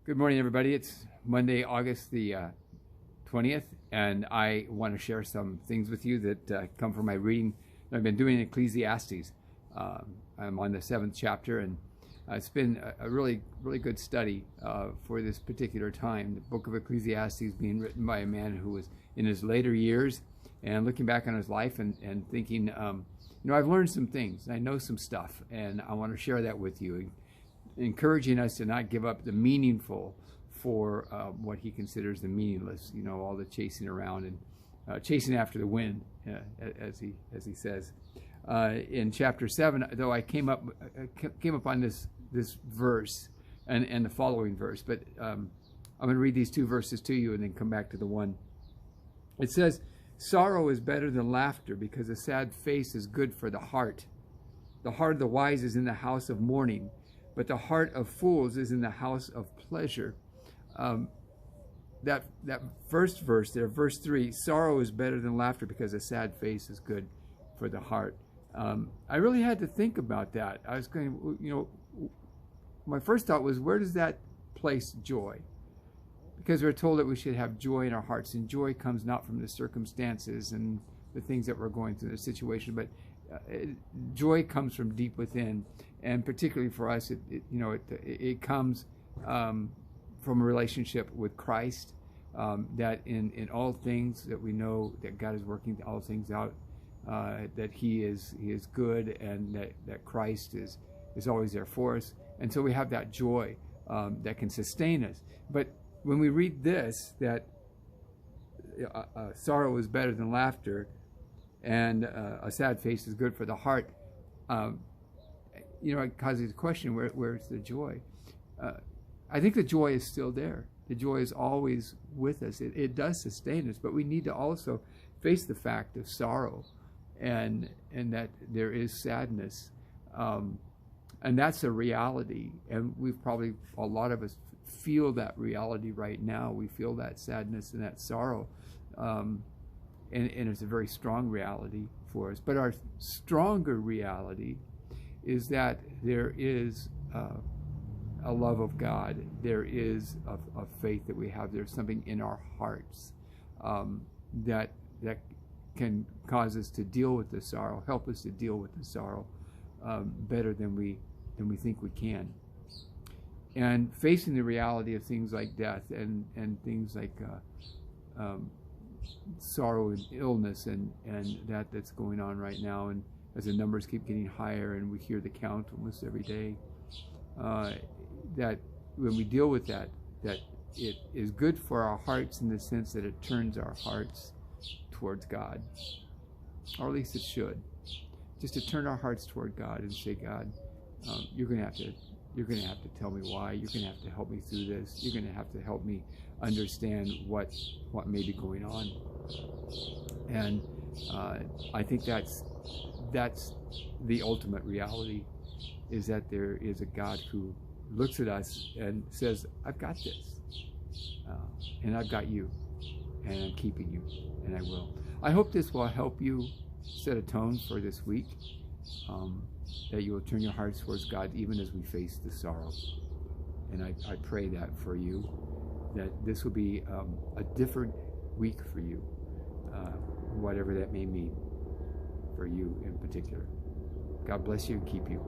Good morning, everybody. It's Monday, August the 20th, and I want to share some things with you that come from my reading that I've been doing in Ecclesiastes. I'm on the 7th chapter, and it's been a really good study for this particular time. The book of Ecclesiastes being written by a man who was in his later years, and looking back on his life and thinking, I've learned some things, I know some stuff, and I want to share that with you, encouraging us to not give up the meaningful for what he considers the meaningless. All the chasing around and chasing after the wind, as he says. In chapter 7, though, I came up on this verse and the following verse, but I'm going to read these two verses to you and then come back to the one. It says, "Sorrow is better than laughter, because a sad face is good for the heart. The heart of the wise is in the house of mourning, but the heart of fools is in the house of pleasure." That first verse there, verse 3, sorrow is better than laughter because a sad face is good for the heart. I really had to think about that. I was going, my first thought was, where does that place joy? Because we're told that we should have joy in our hearts, and joy comes not from the circumstances and the things that we're going through, the situation, but joy comes from deep within, and particularly for us, it comes from a relationship with Christ. That in all things that we know that God is working all things out, that He is good, and that Christ is always there for us, and so we have that joy that can sustain us. But when we read this, that sorrow is better than laughter, and a sad face is good for the heart, it causes a question, where's the joy? I think the joy is still there. The joy is always with us. It does sustain us, but we need to also face the fact of sorrow, and that there is sadness, and that's a reality, and a lot of us feel that reality right now. We feel that sadness and that sorrow, and it's a very strong reality for us. But our stronger reality is that there is a love of God. There is a faith that we have. There's something in our hearts that can cause us to deal with the sorrow, help us to deal with the sorrow better than we think we can. And facing the reality of things like death and things like sorrow and illness and that's going on right now, and as the numbers keep getting higher and we hear the count almost every day, that when we deal with that it is good for our hearts in the sense that it turns our hearts towards God, or at least it should, just to turn our hearts toward God and say, God, you're going to have to tell me why. You're going to have to help me through this. You're going to have to help me understand what may be going on. And I think that's the ultimate reality, is that there is a God who looks at us and says, I've got this, and I've got you, and I'm keeping you, and I will. I hope this will help you set a tone for this week, that you will turn your hearts towards God even as we face the sorrow. And I pray that for you, that this will be a different week for you, whatever that may mean for you in particular. God bless you and keep you.